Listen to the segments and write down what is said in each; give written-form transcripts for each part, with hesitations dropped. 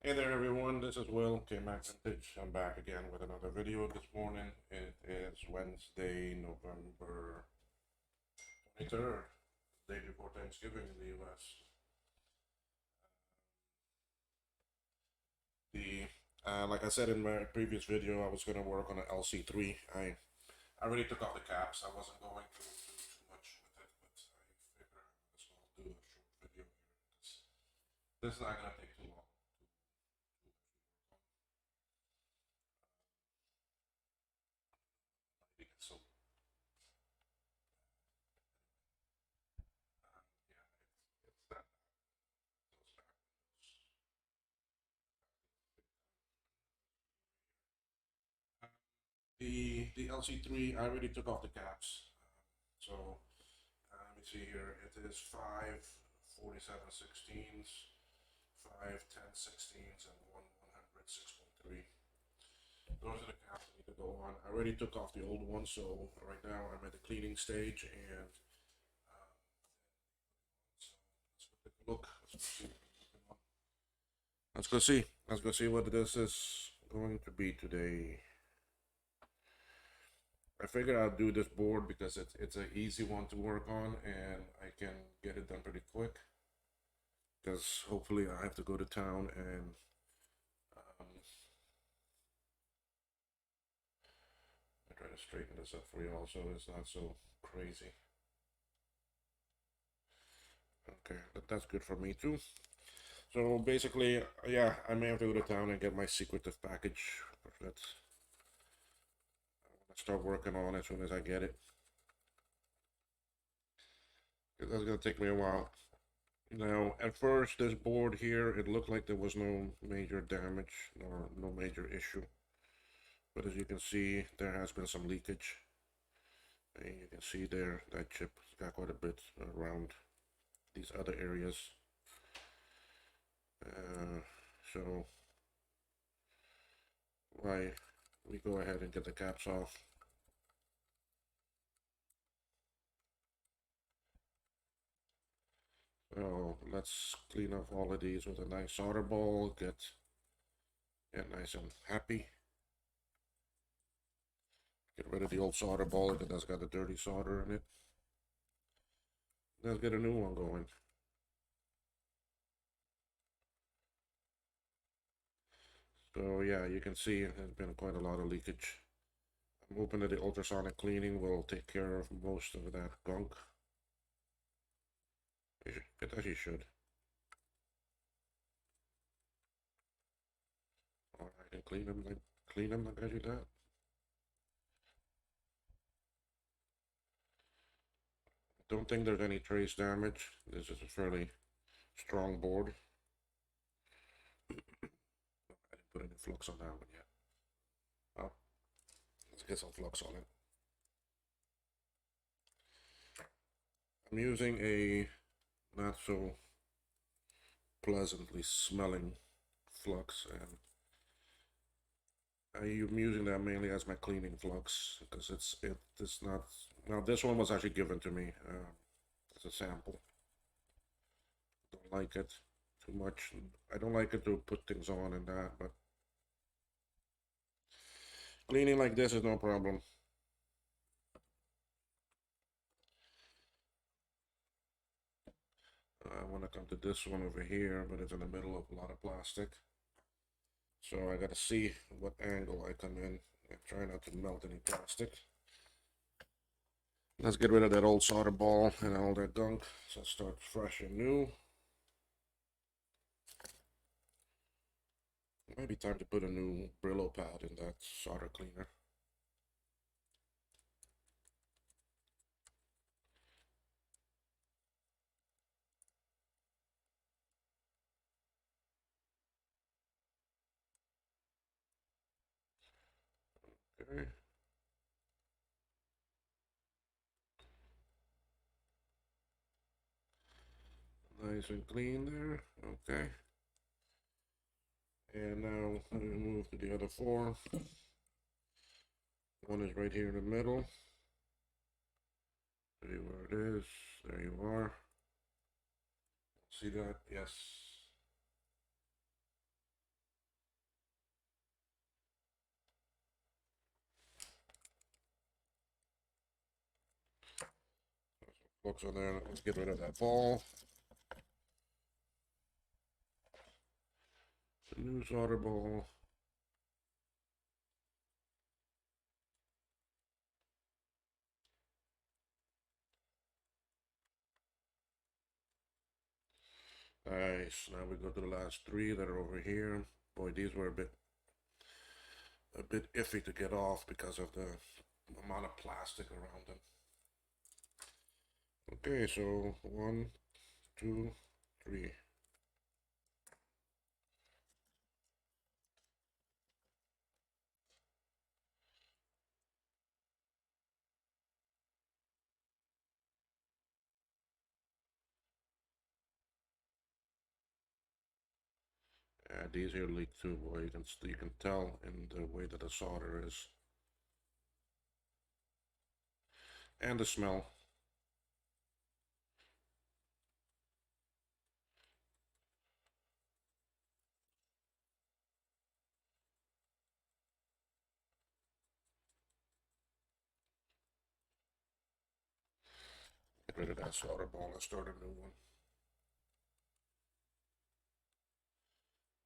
Hey there everyone, this is Will, Macintosh. I'm back again with another video this morning. It is Wednesday, November 23rd, day before Thanksgiving in the US. The Like I said in my previous video, I was going to work on an LC3. I already took off the caps. I wasn't going to do too much with it, but I figured I might as well do a short video here. This is not going to take too long. So yeah, it's that. The LC3, I already took off the caps. So let me see here. It is 547/16s, 510/16s, and 1/100 6.3. Those are the caps that need to go on. I already took off the old one, so right now I'm at the cleaning stage, and so let's take a look. Let's go see. Let's go see what this is going to be today. I figured I'll do this board because it's an easy one to work on and I can get it done pretty quick. Because hopefully I have to go to town and I try to straighten this up for you also. It's not so crazy. Okay, that's good for me too. So basically, yeah, I may have to go to town and get my secretive package. That's I start working on as soon as I get it. That's gonna take me a while. Now, at first, this board here, it looked like there was no major damage or no major issue. But as you can see, there has been some leakage. And you can see there, that chip has got quite a bit around these other areas. So, why we go ahead and get the caps off. So, let's clean off all of these with a nice solder ball, get nice and happy. Get rid of the old solder ball because that's got the dirty solder in it. Let's get a new one going. So yeah, you can see there's been quite a lot of leakage. I'm hoping that the ultrasonic cleaning will take care of most of that gunk. It actually should. Or I can clean them like I do that. Don't think there's any trace damage. This is a fairly strong board. I didn't put any flux on that one yet. Oh, let's get some flux on it. I'm using a not so pleasantly smelling flux, and I'm using that mainly as my cleaning flux because it's not. Now this one was actually given to me as a sample. Don't like it too much. I don't like it to put things on and that, but cleaning like this is no problem. I want to come to this one over here, but it's in the middle of a lot of plastic. So I gotta see what angle I come in and try not to melt any plastic. Let's get rid of that old solder ball and all that gunk. So start fresh and new. Maybe time to put a new Brillo pad in that solder cleaner. Okay. Nice and clean there. Okay. And now we move to the other four. One is right here in the middle. See where it is. There you are. See that? Yes. Flux on there. Let's get rid of that ball. The new solder ball. Nice. Now we go to the last three that are over here. Boy, these were a bit iffy to get off because of the amount of plastic around them. Okay, so 1, 2, 3. These here leak too, boy. You can tell in the way that the solder is. And the smell. Get rid of that solder ball and start a new one.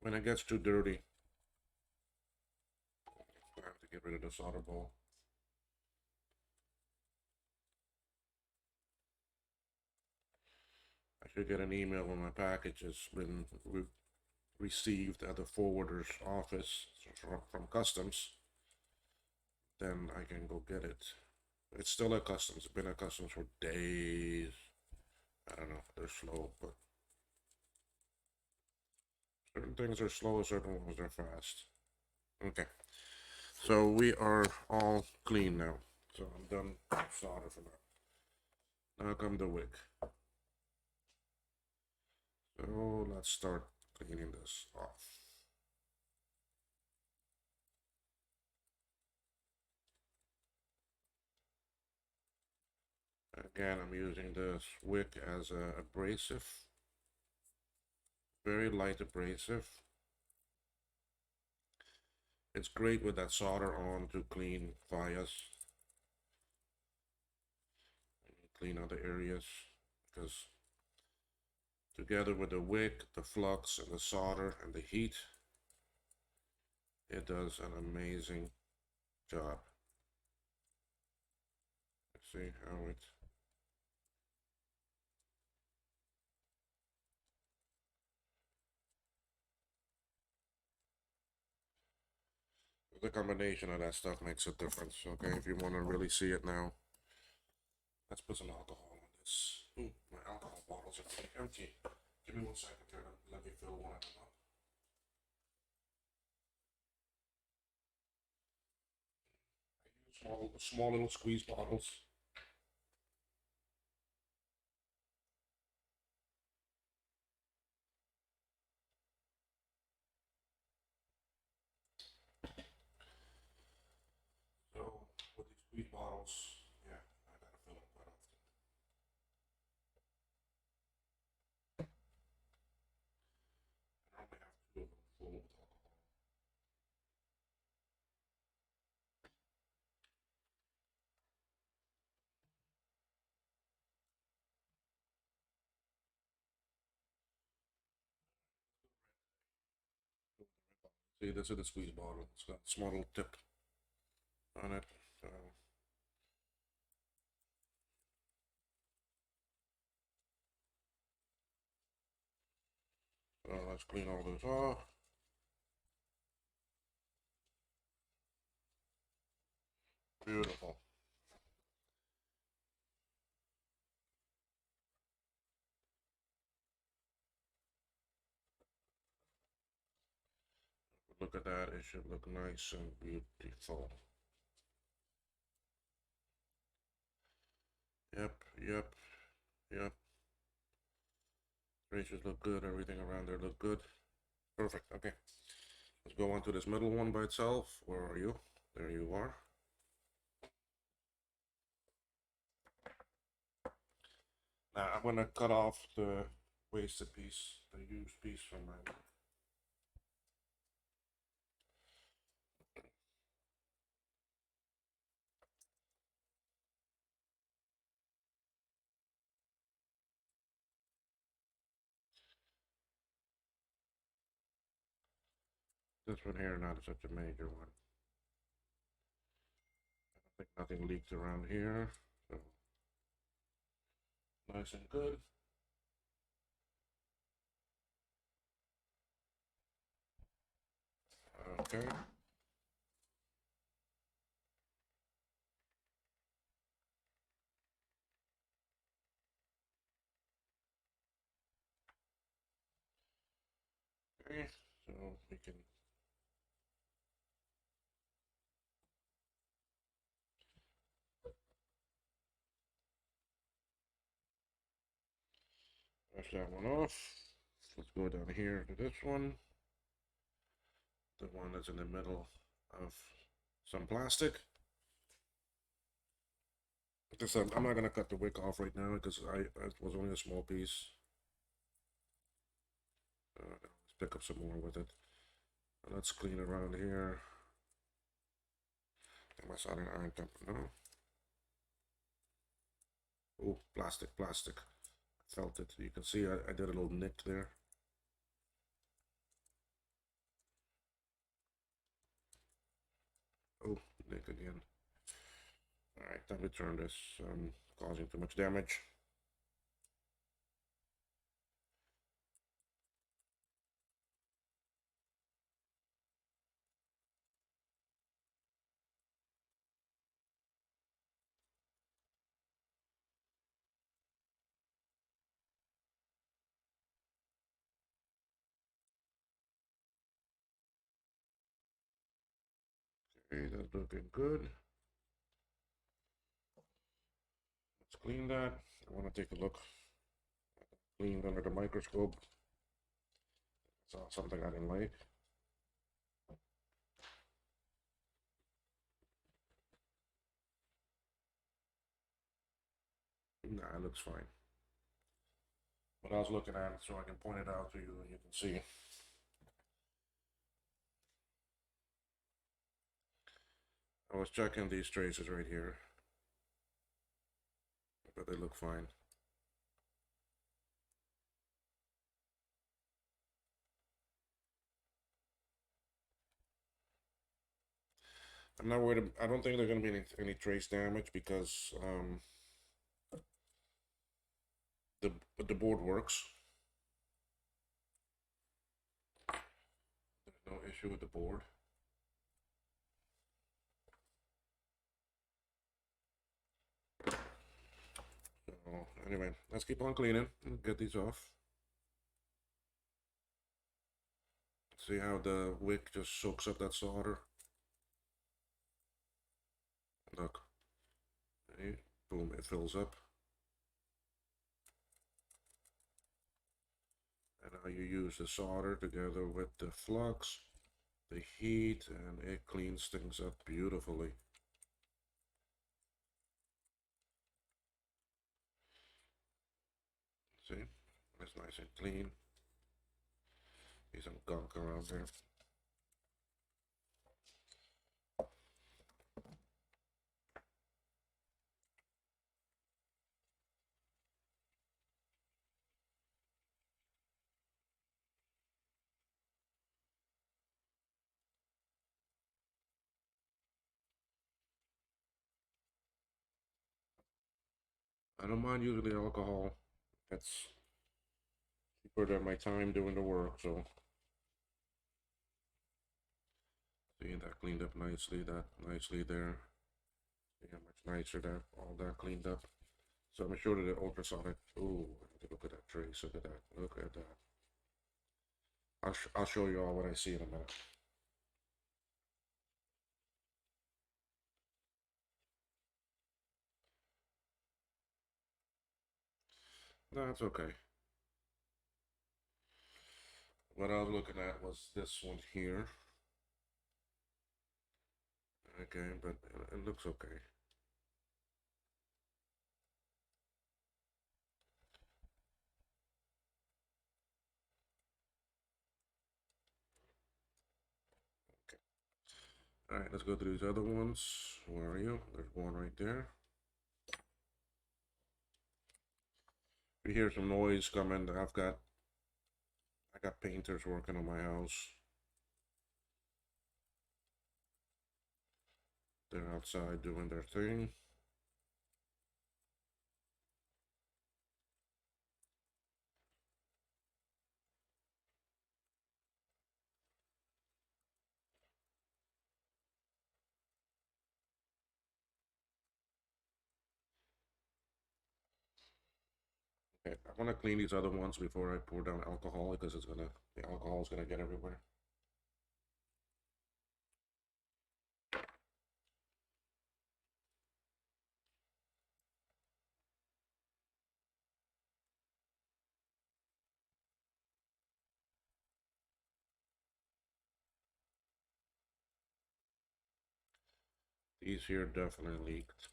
When it gets too dirty, I have to get rid of the solder ball. I should get an email when my package has been received at the forwarder's office from customs. Then I can go get it. It's still at customs. It's been at customs for days. I don't know. They're slow, but certain things are slow, certain ones are fast. Okay. So we are all clean now. So I'm done solder for now. Now come the wick. So let's start cleaning this off. Again, I'm using this wick as a abrasive. Very light abrasive. It's great with that solder on to clean vias. Clean other areas. Because together with the wick, the flux, and the solder, and the heat, it does an amazing job. Let's see how it... The combination of that stuff makes a difference, okay? If you want to really see it now, let's put some alcohol on this. Ooh, my alcohol bottles are empty. Give me 1 second here. Let me fill one of them up. Small little squeeze bottles. So with these squeeze bottles, yeah, I gotta fill them quite often. I normally have 2 of them full with alcohol. See, this is the squeeze bottle. It's got a small little tip on it. So let's clean all this off. Beautiful. Look at that. It should look nice and beautiful. Yep, yep, yep. Ratios look good. Everything around there look good. Perfect. Okay. Let's go on to this middle one by itself. Where are you? There you are. Now I'm gonna cut off the wasted piece, the used piece from my... This one here, not such a major one. I think nothing leaked around here, so nice and good. Okay. Okay, so we can brush that one off. Let's go down here to this one. The one that's in the middle of some plastic. This, I'm not gonna cut the wick off right now because it was only a small piece. Let's pick up some more with it. Let's clean around here. Am I soldering iron temp? No. Oh, plastic, plastic. I felt it. You can see I did a little nick there. Oh, nick again. Alright, time to turn this. Causing too much damage. Okay, that's looking good. Let's clean that. I want to take a look. Cleaned under the microscope. Saw something I didn't like. Nah, it looks fine. But I was looking at it so I can point it out to you and you can see. I was checking these traces right here, but they look fine. I'm not worried. I don't think there's going to be any trace damage because the board works. There's no issue with the board. So anyway, let's keep on cleaning and get these off. See how the wick just soaks up that solder? Look. See? Boom, it fills up. And now you use the solder together with the flux, the heat, and it cleans things up beautifully. See? It's nice and clean. See some gunk around there. I don't mind using the alcohol. It's cheaper than my time doing the work, so. See, that cleaned up nicely, that nicely there. See how much nicer that, all that cleaned up. So I'm sure that the ultrasonic, ooh, look at that trace, look at that, look at that. I'll show you all what I see in a minute. No, that's okay. What I was looking at was this one here. Okay, but it looks okay. Okay. All right, let's go through these other ones. Where are you? There's one right there. You hear some noise coming. I got painters working on my house. They're outside doing their thing. Okay, I want to clean these other ones before I pour down alcohol because the alcohol is gonna get everywhere. These here definitely leaked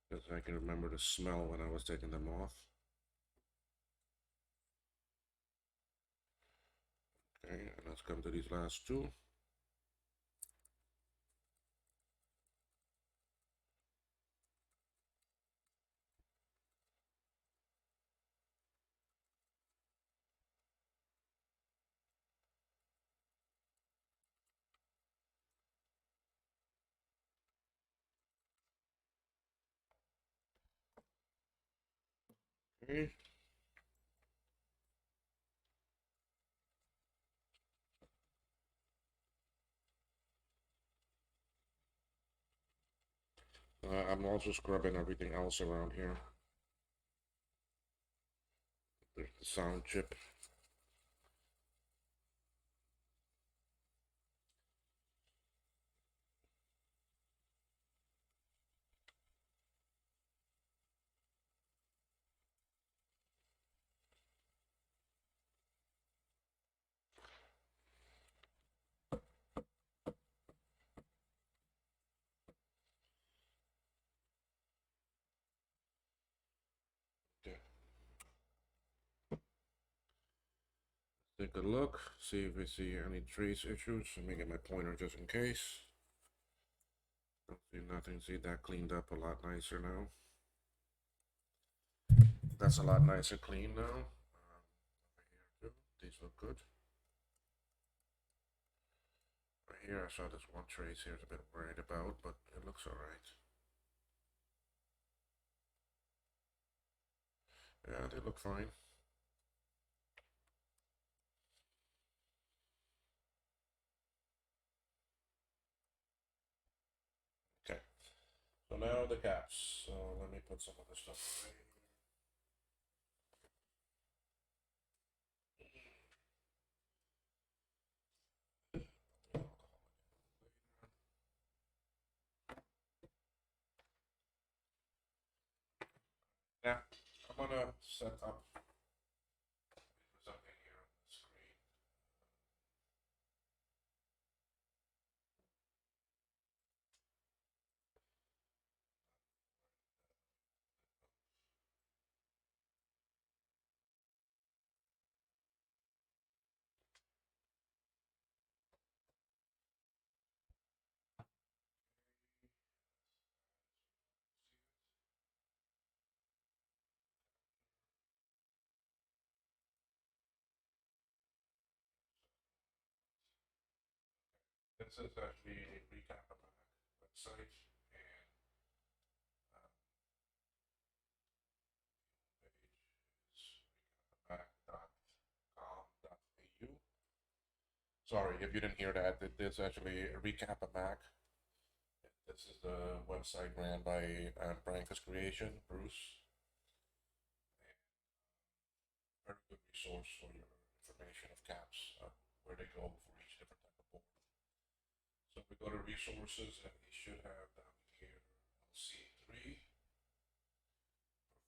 because I can remember the smell when I was taking them off. Okay, and let's come to these last two. Okay. I'm also scrubbing everything else around here. There's the sound chip. Okay. Take a look, see if we see any trace issues. Let me get my pointer just in case. Don't see nothing. See that cleaned up a lot nicer now. That's a lot nicer clean now. Over here too. These look good. Right here, I saw this one trace here. I was a bit worried about, but it looks alright. Yeah, they look fine. Okay. So now the caps. So let me put some of this stuff away. Yeah, I'm gonna set up something here on the screen. This is actually a recap of my website, and page is recapamac.com.au. Sorry if you didn't hear that. There's actually a recap of Mac. This is the website ran by Branca's Creation, Bruce. Very good resource for your information of caps, where they go for each different type of board. So we go to resources, and we should have down here LC3,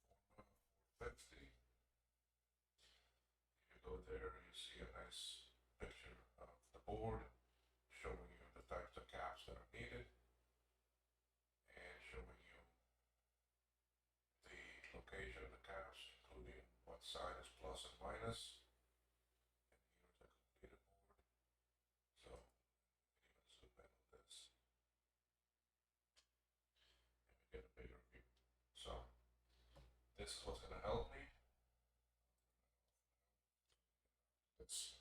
Performa 450. You go there, you see a nice picture of the board showing you the types of caps that are needed and showing you the location of the caps, including what side is plus and minus. And here's a completed board. So even zoom in on this and we get a bigger view. So this is what's going to help me. It's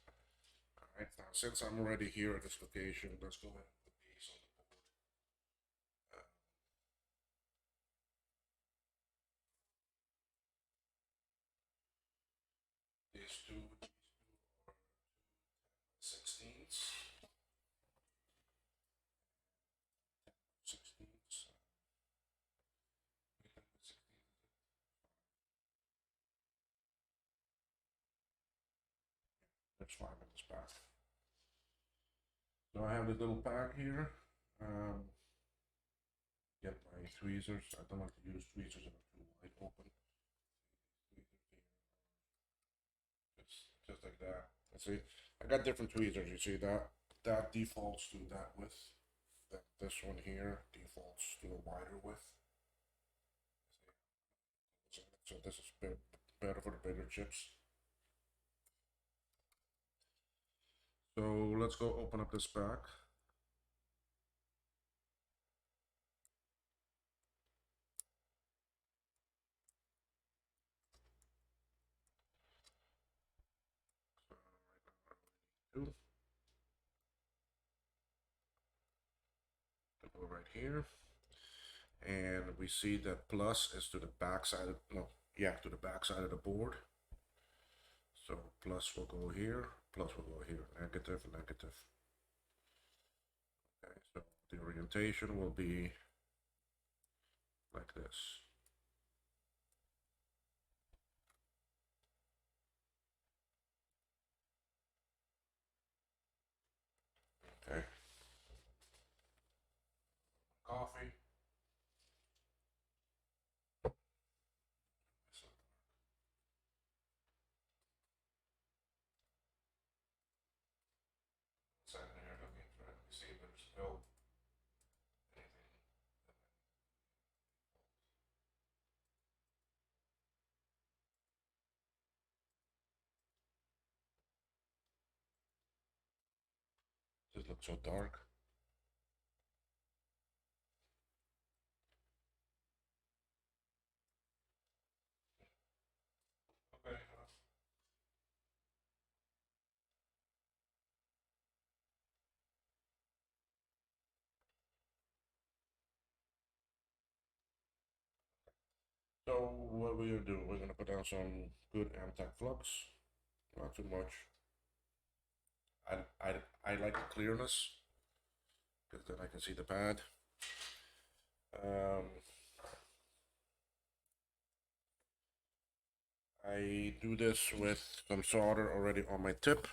all right. Now, since I'm already here at this location, let's go ahead and put these on there's 5 minutes back. So I have this little pad here. Get my tweezers. I don't like to use tweezers that are too wide open. Just like that. And see, I got different tweezers. You see that defaults to that width. This one here defaults to a wider width. So this is better for the bigger chips. So let's go open up this back. Go right here, and we see that plus is to the back side of, no, yeah, to the back side of the board. So plus will go here, plus will go here, negative, negative. Okay, so the orientation will be like this. Okay. Coffee. Inside there, looking for it. See if there's no anything. This looks so dark. Okay. So what we're gonna do? We're gonna put down some good Amtech flux, not too much. I like the clearness because then I can see the pad. I do this with some solder already on my tip.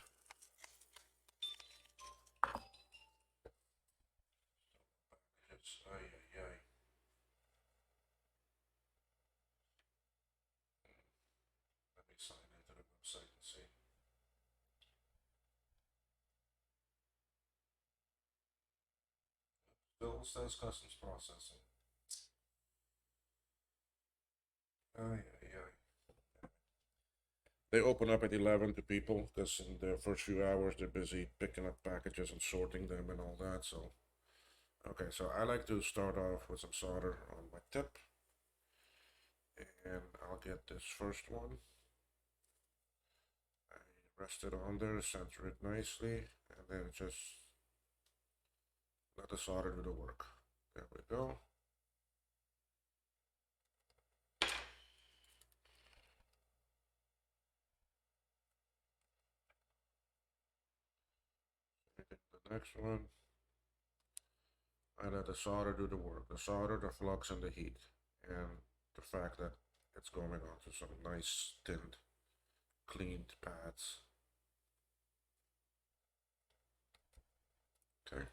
Let me sign into the website and see. Still says customs processing. They open up at 11 to people because in the first few hours they're busy picking up packages and sorting them and all that. So, okay, so I like to start off with some solder on my tip, and I'll get this first one. I rest it on there, center it nicely, and then just let the solder do the work. There we go. The next one, I let the solder do the work. The solder, the flux, and the heat, and the fact that it's going onto some nice tinned, cleaned pads. Okay.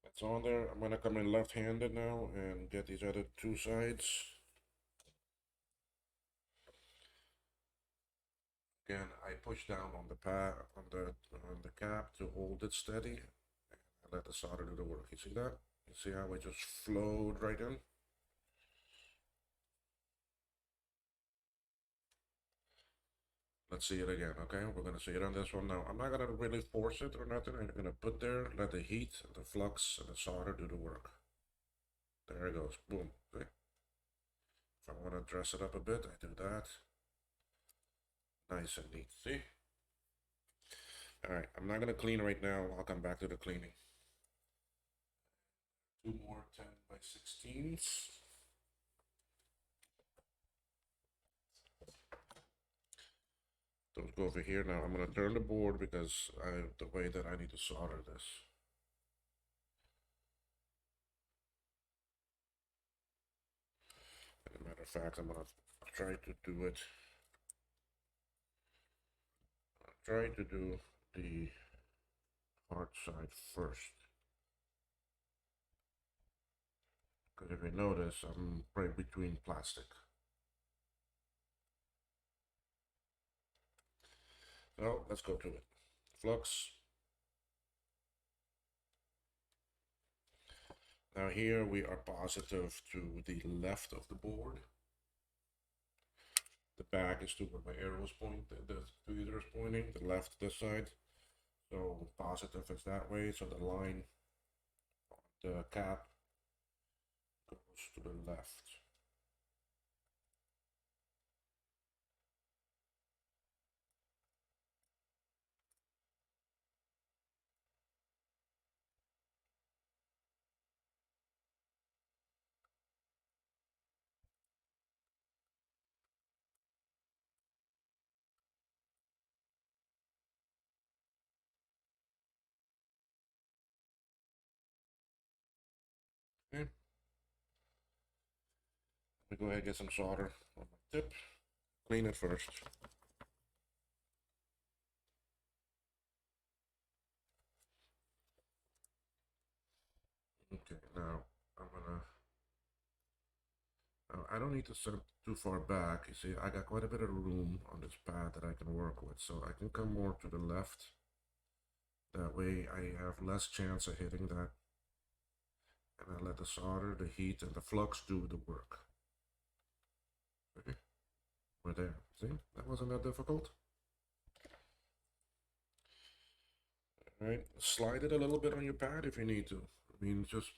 That's on there. I'm gonna come in left-handed now and get these other two sides. Again, I push down on the pad on the cap to hold it steady, and I let the solder do the work. You see that? You see how it just flowed right in? Let's see it again, okay? We're gonna see it on this one now. I'm not gonna really force it or nothing. I'm gonna put there, let the heat, the flux, and the solder do the work. There it goes. Boom. See? If I want to dress it up a bit, I do that. Nice and neat. See? Alright, I'm not gonna clean right now. I'll come back to the cleaning. Two more 10x16s. Those go over here. Now I'm gonna turn the board because the way that I need to solder this. As a matter of fact, I'm gonna try to do it. try to do the hard side first. Because if you notice, I'm right between plastic. So let's go to it. Flux. Now here we are positive to the left of the board. The back is to where my arrow is pointing, the tweezer is pointing, the left this side. So positive is that way, so the line on the cap goes to the left. Okay. Let me go ahead and get some solder on my tip. Clean it first. Okay, now I'm gonna. Now I don't need to set too far back. You see, I got quite a bit of room on this pad that I can work with, so I can come more to the left. That way I have less chance of hitting that. And I let the solder, the heat, and the flux do the work. Okay, we're there. See, that wasn't that difficult. All right, slide it a little bit on your pad if you need to. I mean, just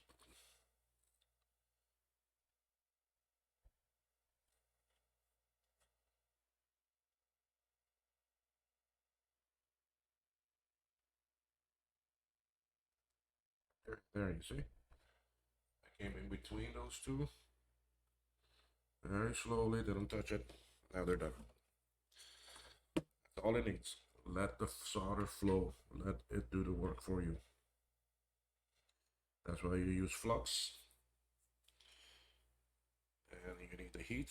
there, you see? I came in between those two. Very slowly, didn't touch it. Now they're done. That's all it needs. Let the solder flow. Let it do the work for you. That's why you use flux. And you need the heat.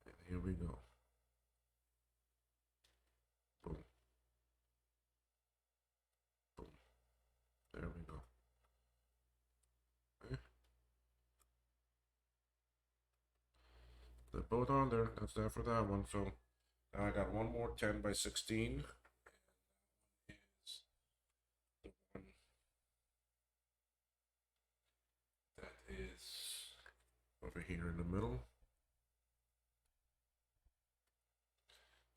And here we go. Boom. Boom. There we go. Okay. They're both on there. That's there for that one. So now I got one more 10 by 16. Is the one that is over here in the middle.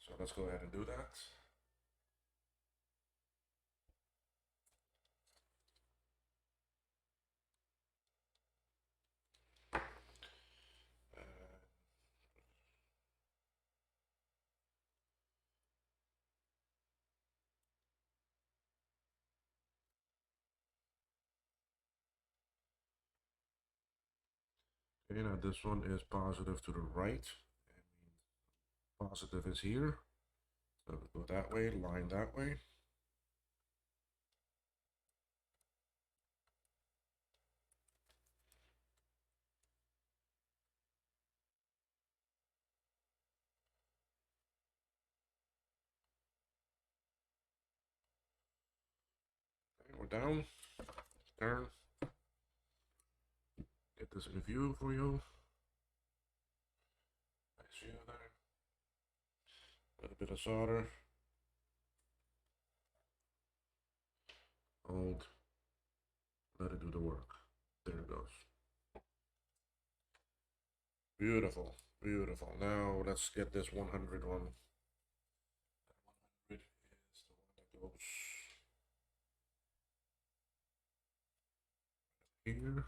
So let's go ahead and do that. Okay, now this one is positive to the right. Positive is here. So go that way, line that way. Okay, we're down. Turn. Get this in view for you. Nice view there. A little bit of solder. Hold. Let it do the work. There it goes. Beautiful. Beautiful. Now let's get this 100 one. That 100 is the one that goes here.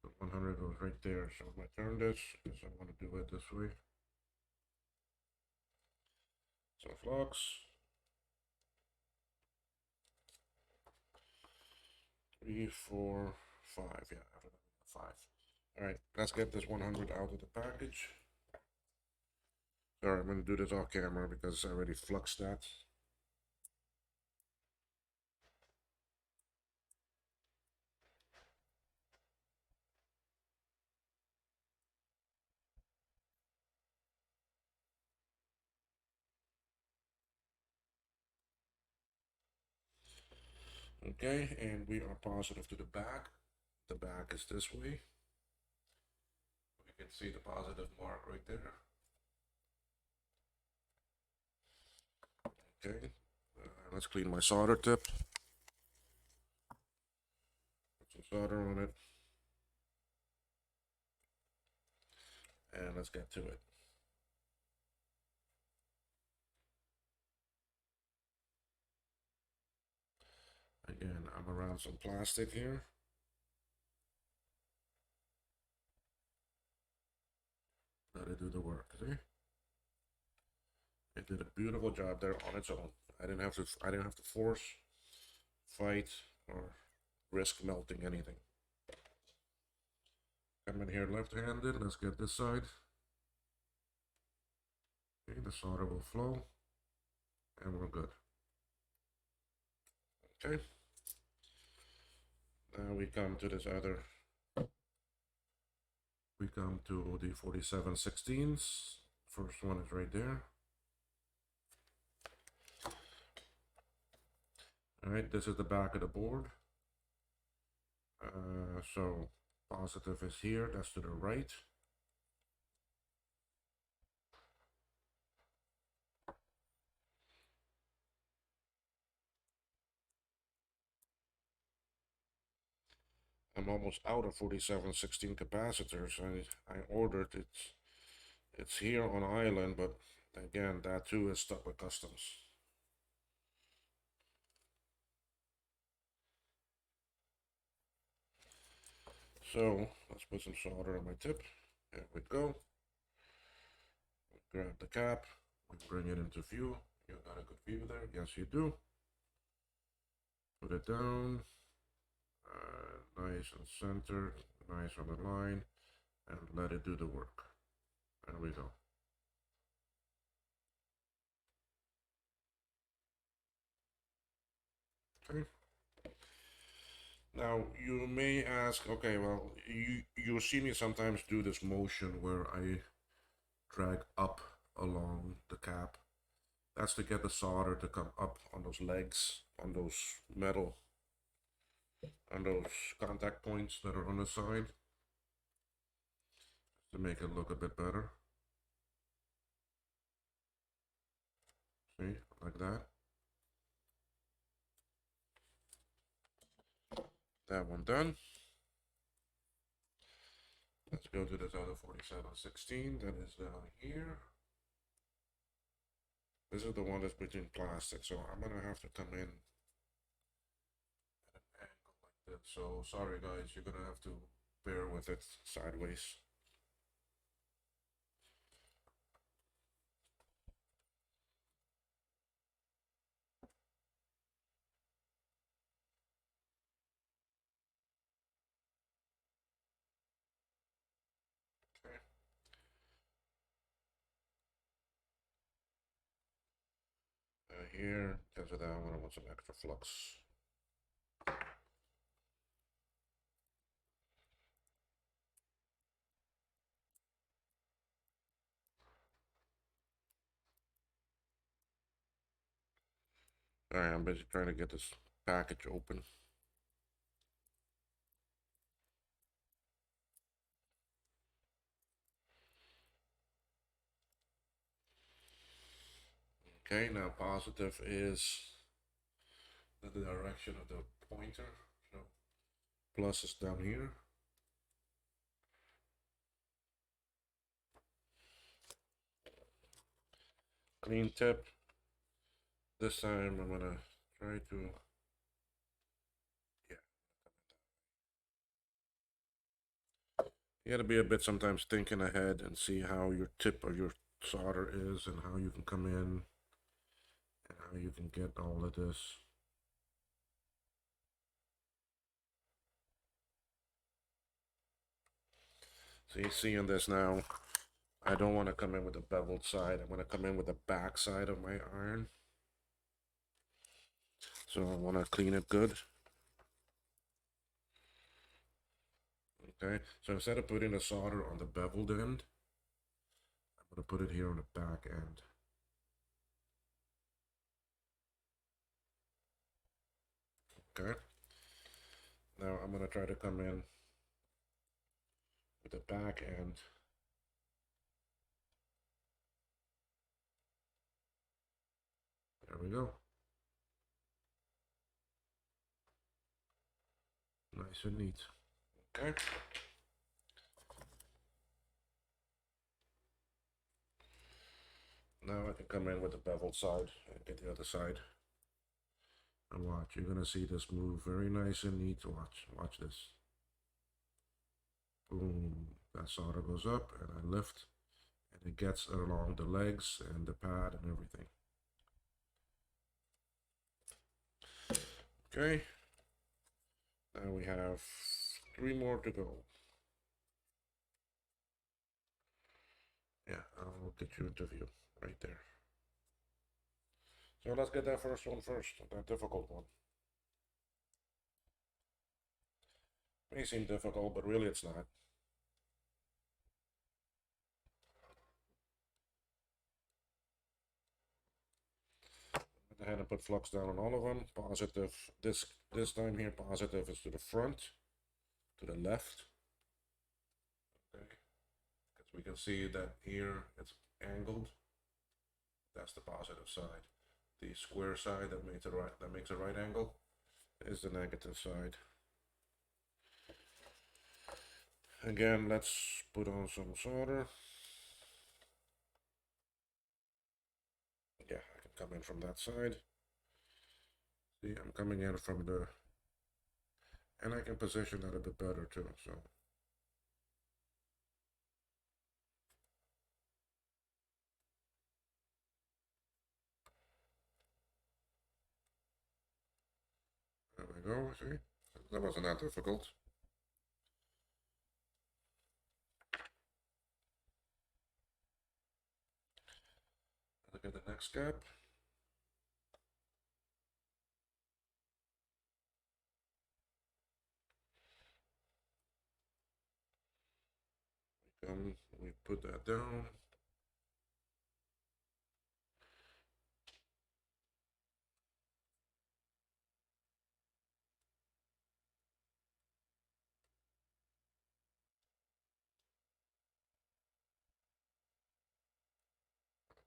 The 100 goes right there. So I'm going to turn this because I want to do it this way. So flux. 3, 4, 5. Yeah, I forgot 5. All right, let's get this 100 out of the package. Sorry, I'm going to do this off camera because I already fluxed that. Okay, and we are positive to the back. The back is this way. We can see the positive mark right there. Okay, let's clean my solder tip. Put some solder on it. And let's get to it. Again, I'm around some plastic here. Let it do the work. See? It did a beautiful job there on its own. I didn't have to force, fight, or risk melting anything. Come in here left-handed. Let's get this side. Okay, the solder will flow, and we're good. Okay. Now we come to this other. We come to the 47/16s. First one is right there. All right, this is the back of the board. So positive is here, that's to the right. I'm almost out of 47/16 capacitors. I ordered it. It's here on island, but again, that too is stuck with customs. So let's put some solder on my tip. There we go. Grab the cap. We bring it into view. You got a good view there? Yes, you do. Put it down. Nice and centered. Nice on the line. And let it do the work. There we go. Okay. Now you may ask, okay, well, you see me sometimes do this motion where I drag up along the cap. That's to get the solder to come up on those legs, on those metal, on those contact points that are on the side, to make it look a bit better. See, like that. That one done. Let's go to this other 47/16 that is down here. This is the one that's between plastic, so I'm gonna have to come in at an angle like that. So sorry guys, you're gonna have to bear with it sideways. Okay. Here, because of that, I'm gonna want some extra flux. Alright, I'm busy trying to get this package open. Okay, now positive is the direction of the pointer. So plus is down here. Clean tip. This time I'm gonna try to, yeah. You gotta be a bit sometimes thinking ahead and see how your tip of your solder is and how you can come in and how you can get all of this. So you see on this now, I don't want to come in with the beveled side. I'm going to come in with the back side of my iron. So I want to clean it good. Okay, so instead of putting the solder on the beveled end, I'm going to put it here on the back end. Okay. Now I'm gonna try to come in with the back end. There we go. Nice and neat. Okay. Now I can come in with the beveled side and get the other side. And watch, you're gonna see this move very nice and neat. Watch this. Boom, that solder goes up and I lift and it gets along the legs and the pad and everything. Okay, now we have 3 more to go. Yeah, I'll get you into view right there. So let's get that first one first, that difficult one. May seem difficult, but really it's not. Went ahead and put flux down on all of them. Positive, this time here, positive is to the front, to the left. Okay, because we can see that here it's angled. That's the positive side. The square side that makes a right angle is the negative side. Again, let's put on some solder. Yeah, I can come in from that side. See, I'm coming in from the, and I can position that a bit better too, so. There we go, see? That wasn't that difficult. Look at the next gap. We put that down.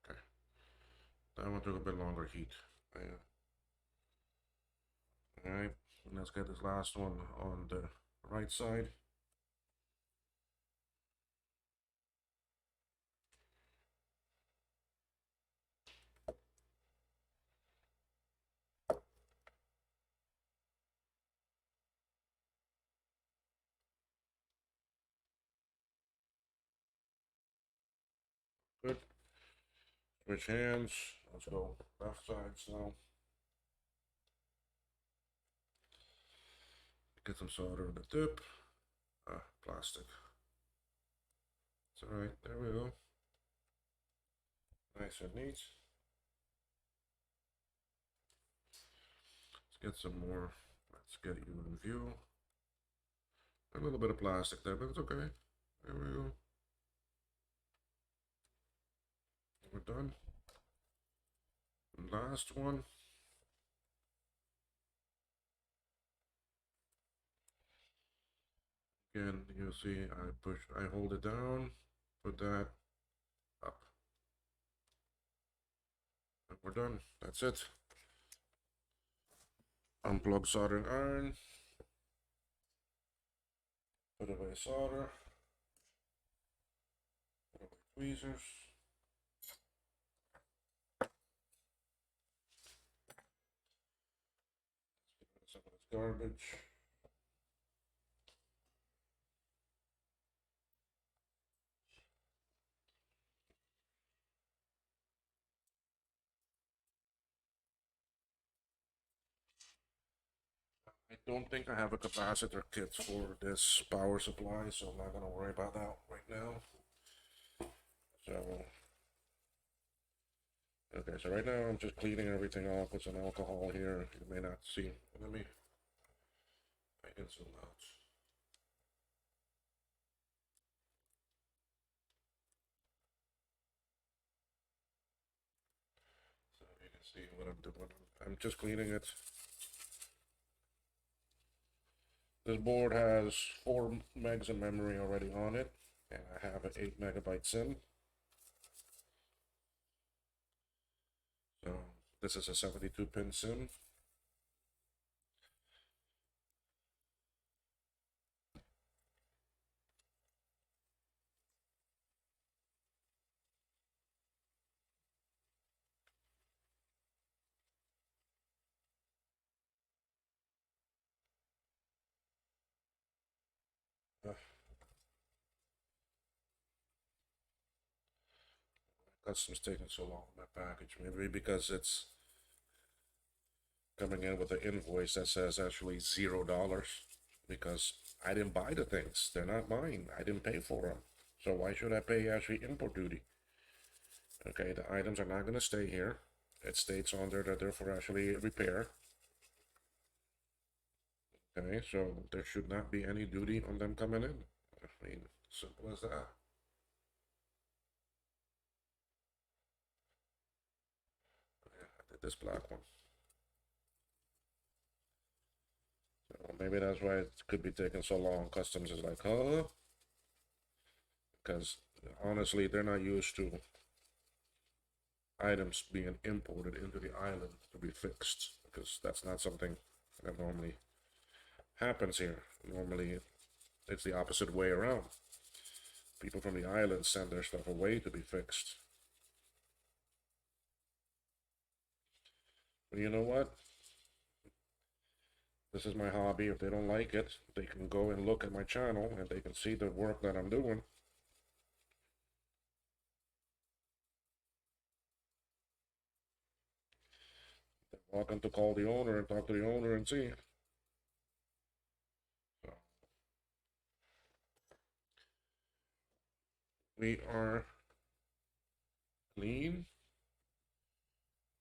Okay. That one took a bit longer heat. Alright, let's get this last one on the right side. Good. Switch hands. Let's go left side now. Get some solder on the tip. Plastic. It's alright, there we go. Nice and neat. Let's get some more. Let's get you in view. A little bit of plastic there, but it's okay. There we go. We're done. Last one. Again, you'll see I hold it down, put that up. And we're done. That's it. Unplug soldering iron. Put away solder. Put away tweezers. Some of this garbage. I don't think I have a capacitor kit for this power supply, so I'm not going to worry about that right now. So, okay, so right now I'm just cleaning everything off with some alcohol here. You may not see. Let me, I can zoom out. So you can see what I'm doing. I'm just cleaning it. This board has 4 megs of memory already on it, and I have an 8 megabyte SIM. So this is a 72 pin SIM. Uh, Customs taking so long on my package. Maybe because it's coming in with an invoice that says actually $0 because I didn't buy the things. They're not mine. I didn't pay for them. So why should I pay actually import duty? Okay, the items are not going to stay here. It states on there that they're for actually repair. Okay, so there should not be any duty on them coming in. I mean, simple as that. Yeah, I did this black one. So maybe that's why it could be taking so long. Customs is like, huh? Because honestly, they're not used to items being imported into the island to be fixed, because that's not something that normally happens here. Normally, it's the opposite way around. People from the island send their stuff away to be fixed. But you know what? This is my hobby. If they don't like it, they can go and look at my channel and they can see the work that I'm doing. They're welcome to call the owner and talk to the owner and see. So we are clean.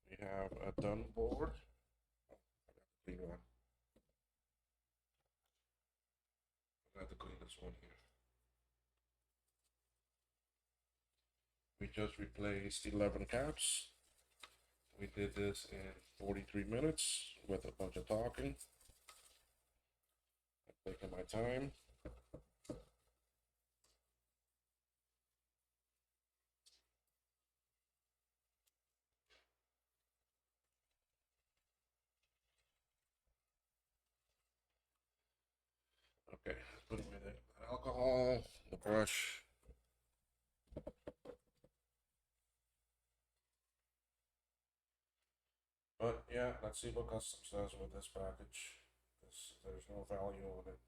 We have a done board. Clean one. I got to clean this one here. We just replaced 11 caps. We did this in 43 minutes with a bunch of talking. I'm taking my time. Okay, put away the alcohol, the brush. But yeah, let's see what Customs does with this package. There's no value on it.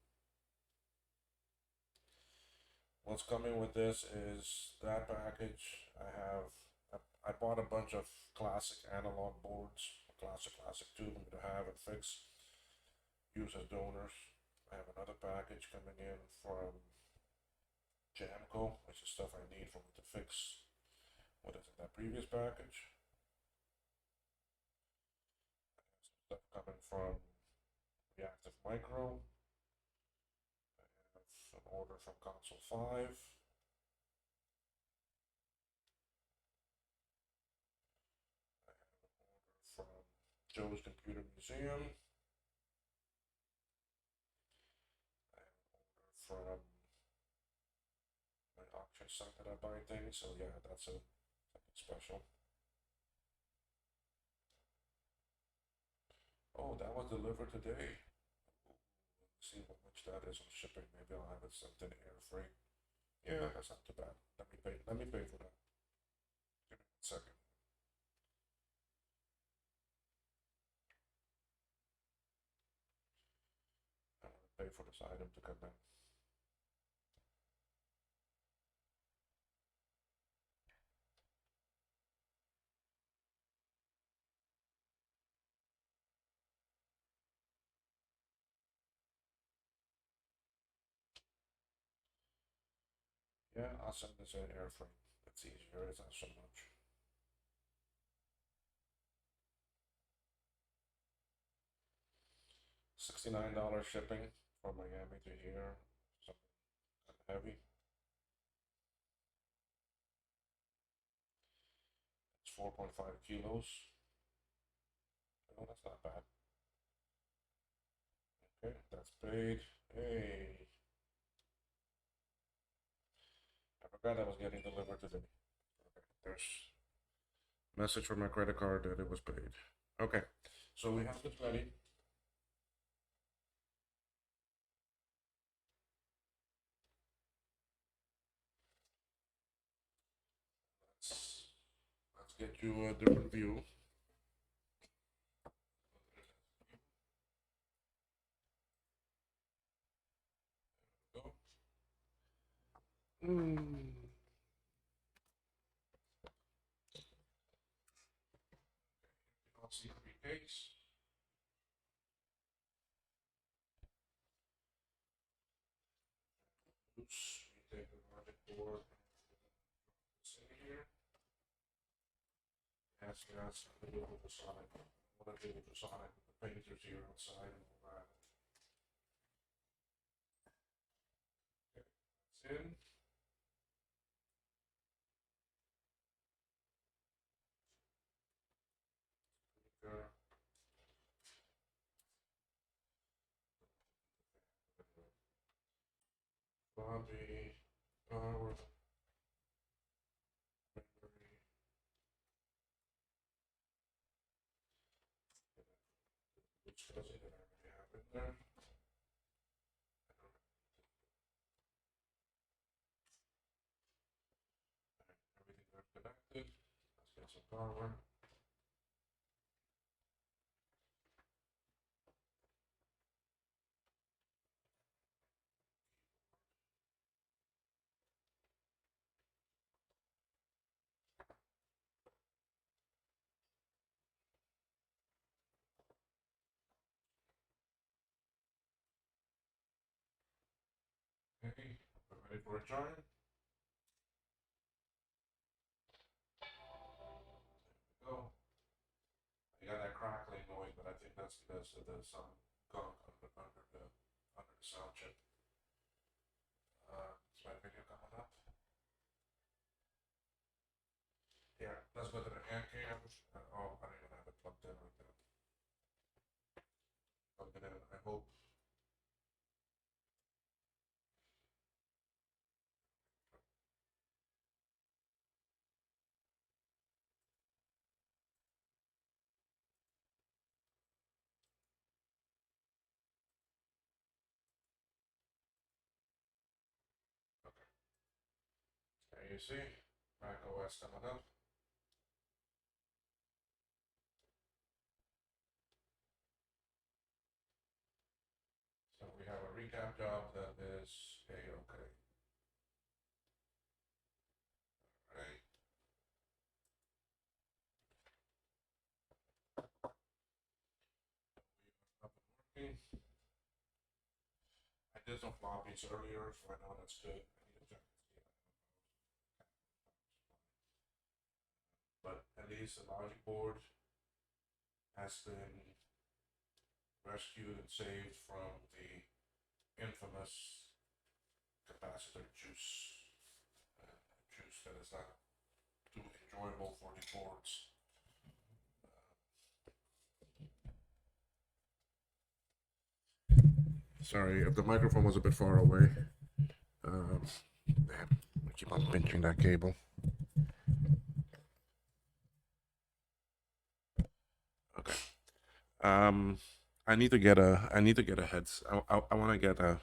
What's coming with this is that package. I bought a bunch of classic analog boards, classic 2 to have and fix, use as donors. I have another package coming in from Jamco, which is stuff I need for me to fix what is in that previous package. Stuff coming from Reactive Micro. I have an order from Console 5. I have an order from Joe's Computer Museum. I have an order from my auction site that I buy things, so yeah, that's a something special. Oh, that was delivered today. Let's see how much that is on shipping. Maybe I'll have it sent in air freight. Yeah, that's not too bad. Let me pay. Let me pay for that. Give me 1 second. I want to pay for this item to come in. Yeah, I'll send this in air freight. It's easier. It's not so much. $69 shipping from Miami to here. Something kind of heavy. It's 4.5 kilos. Oh, that's not bad. Okay, that's paid. Hey, I forgot that was getting delivered today. Okay, there's message from my credit card that it was paid. Okay, so we have this ready. Let's get you a different view. Go. I'll see three case. Oops, we take the logic board. This in here. Yes, yes, I'm gonna do ultrasonic. I want to do ultrasonic with the painters here outside and all that. Okay, that's in. There. Lobby, power, memory. Which does it that I already have in there. Everything are connected. Let's get some power. Okay, we're ready for a charge. Go. I got that crackling noise, but I think that's because there's some gunk under the sound chip. Is my video coming up? Yeah, let's go to the hand cams. Oh, I don't even have it plugged in right there. Plug it in, I hope. Okay. There you see, Mac OS coming up. So we have a recap job that is A-okay. Right. Up and working. I did some floppies earlier, so I know that's good. I need to check and see if I have but at least the logic board has been rescued and saved from the infamous capacitor juice that is not too enjoyable for the boards. Sorry if the microphone was a bit far away. Man, I keep on pinching that cable. Okay. I need to get a heads. I want to get a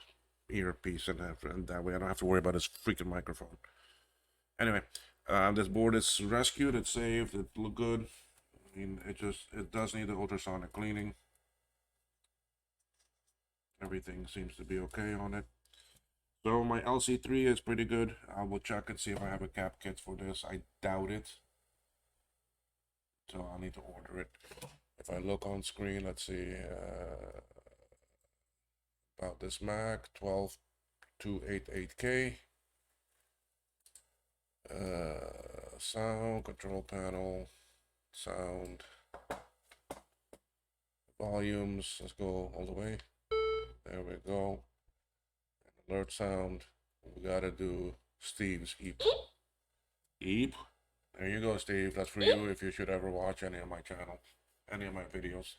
earpiece and that way I don't have to worry about this freaking microphone. Anyway, this board is rescued. It's saved. It look good. I mean, it does need the ultrasonic cleaning. Everything seems to be okay on it. So my LC3 is pretty good. I will check and see if I have a cap kit for this. I doubt it. So I'll need to order it. If I look on screen, let's see. About this Mac, 12288K. Sound, control panel, sound, volumes. Let's go all the way. There we go. Alert sound. We gotta do Steve's Eep. Eep. There you go, Steve. That's for you if you should ever watch any of my channel, any of my videos.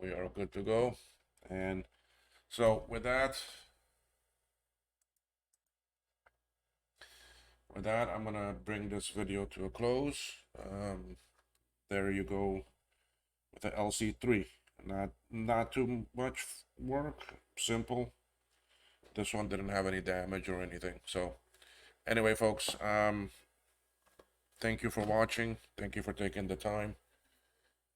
we are good to go. And so with that, I'm gonna bring this video to a close. There you go with the LC3. Not too much work, simple. This one didn't have any damage or anything. So anyway, folks, thank you for watching. Thank you for taking the time.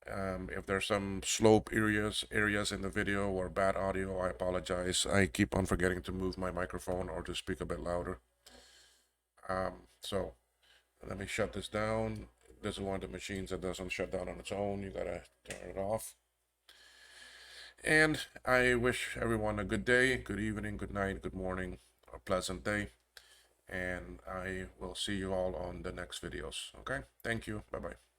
If there's some slope areas in the video or bad audio, I apologize. I keep on forgetting to move my microphone or to speak a bit louder. So let me shut this down. This is one of the machines that doesn't shut down on its own. You gotta turn it off. And I wish everyone a good day, good evening, good night, good morning, a pleasant day. And I will see you all on the next videos. Okay? Thank you. Bye-bye.